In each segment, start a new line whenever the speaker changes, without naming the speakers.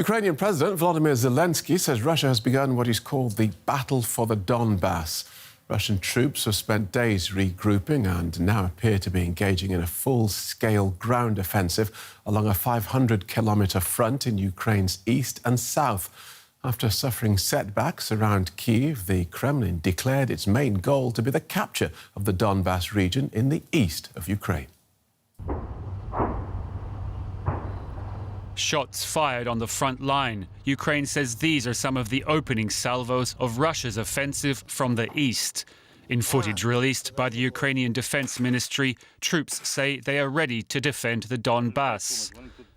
Ukrainian President Volodymyr Zelensky says Russia has begun what he's called the battle for the Donbas. Russian troops have spent days regrouping and now appear to be engaging in a full-scale ground offensive along a 500-kilometre front in Ukraine's east and south. After suffering setbacks around Kyiv, the Kremlin declared its main goal to be the capture of the Donbas region in the east of Ukraine.
Shots fired on the front line. Ukraine says these are some of the opening salvos of Russia's offensive from the east. In footage released by the Ukrainian Defense Ministry, troops say they are ready to defend the Donbas.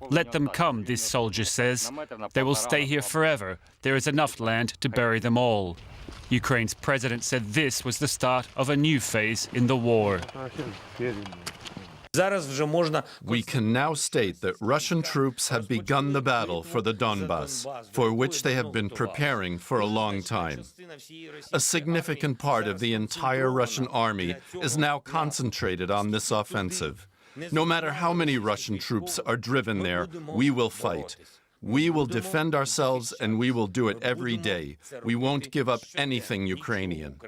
Let them come, this soldier says. They will stay here forever. There is enough land to bury them all. Ukraine's president said this was the start of a new phase in the war.
We can now state that Russian troops have begun the battle for the Donbas, for which they have been preparing for a long time. A significant part of the entire Russian army is now concentrated on this offensive. No matter how many Russian troops are driven there, we will fight. We will defend ourselves, and we will do it every day. We won't give up anything Ukrainian.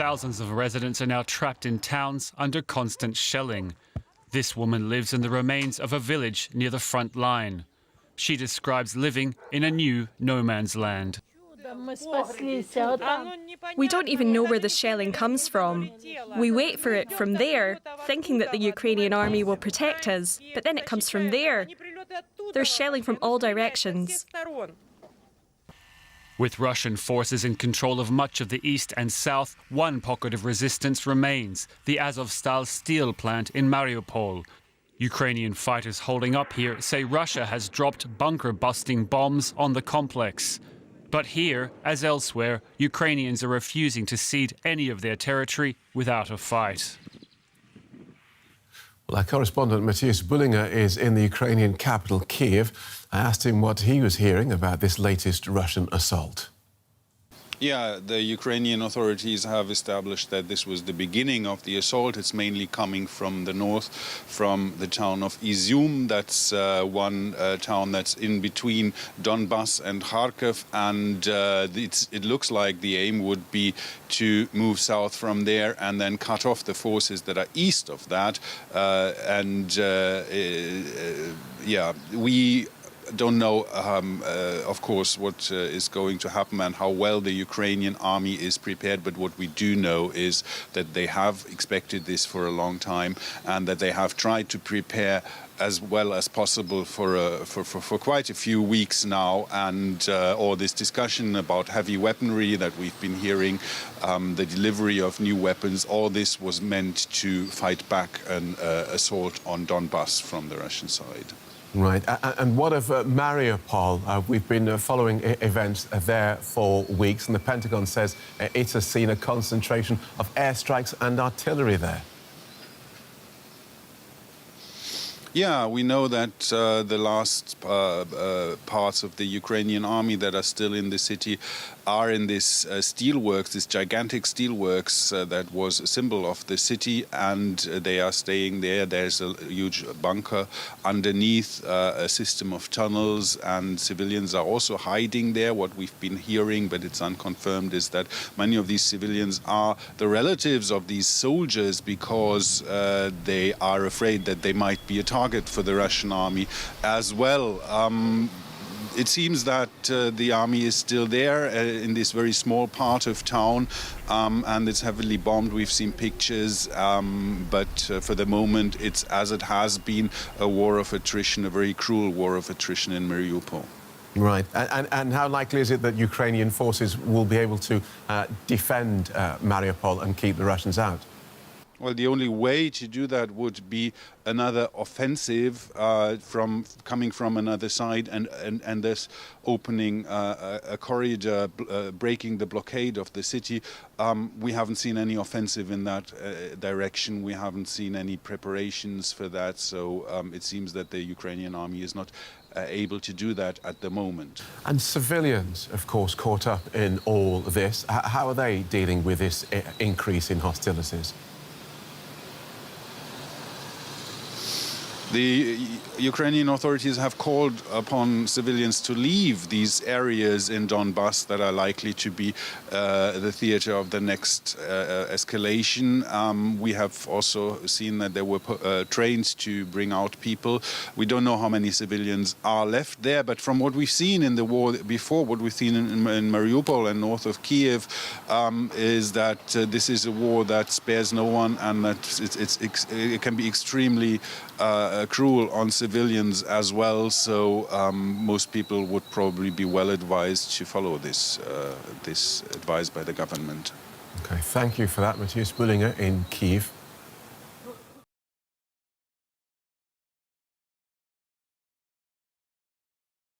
Thousands of residents are now trapped in towns under constant shelling. This woman lives in the remains of a village near the front line. She describes living in a new no-man's land.
We don't even know where the shelling comes from. We wait for it from there, thinking that the Ukrainian army will protect us, but then it comes from there. There's shelling from all directions.
With Russian forces in control of much of the east and south, one pocket of resistance remains, the Azovstal steel plant in Mariupol. Ukrainian fighters holding up here say Russia has dropped bunker-busting bombs on the complex. But here, as elsewhere, Ukrainians are refusing to cede any of their territory without a fight.
Well, our correspondent Matthias Bullinger is in the Ukrainian capital, Kyiv. I asked him what he was hearing about this latest Russian assault.
Yeah, the Ukrainian authorities have established that this was the beginning of the assault. It's mainly coming from the north, from the town of Izium. That's one town that's in between Donbas and Kharkiv. And it looks like the aim would be to move south from there and then cut off the forces that are east of that. Yeah, we don't know, of course, what is going to happen and how well the Ukrainian army is prepared. But what we do know is that they have expected this for a long time and that they have tried to prepare as well as possible for quite a few weeks now. And all this discussion about heavy weaponry that we've been hearing, the delivery of new weapons, all this was meant to fight back an assault on Donbas from the Russian side.
Right. And what of Mariupol? We've been following events there for weeks, and the Pentagon says it has seen a concentration of airstrikes and artillery there.
Yeah, we know that the last parts of the Ukrainian army that are still in the city are in this steelworks, this gigantic steelworks that was a symbol of the city, and they are staying there. There's a huge bunker underneath, a system of tunnels, and civilians are also hiding there. What we've been hearing, but it's unconfirmed, is that many of these civilians are the relatives of these soldiers because they are afraid that they might be a target for the Russian army as well. It seems that the army is still there in this very small part of town, and it's heavily bombed. We've seen pictures, but for the moment it's as it has been, a war of attrition, a very cruel war of attrition in Mariupol.
Right. And how likely is it that Ukrainian forces will be able to defend Mariupol and keep the Russians out?
Well, the only way to do that would be another offensive coming from another side and thus opening a corridor, breaking the blockade of the city. We haven't seen any offensive in that direction. We haven't seen any preparations for that. So it seems that the Ukrainian army is not able to do that at the moment.
And civilians, of course, caught up in all this. How are they dealing with this increase in hostilities?
The Ukrainian authorities have called upon civilians to leave these areas in Donbas that are likely to be the theater of the next escalation. We have also seen that there were trains to bring out people. We don't know how many civilians are left there, but from what we've seen in the war before, what we've seen in Mariupol and north of Kiev, is that this is a war that spares no one, and that it can be extremely cruel on civilians as well. So most people would probably be well advised to follow this advice by the government.
OK, thank you for that, Matthias Bullinger in Kyiv.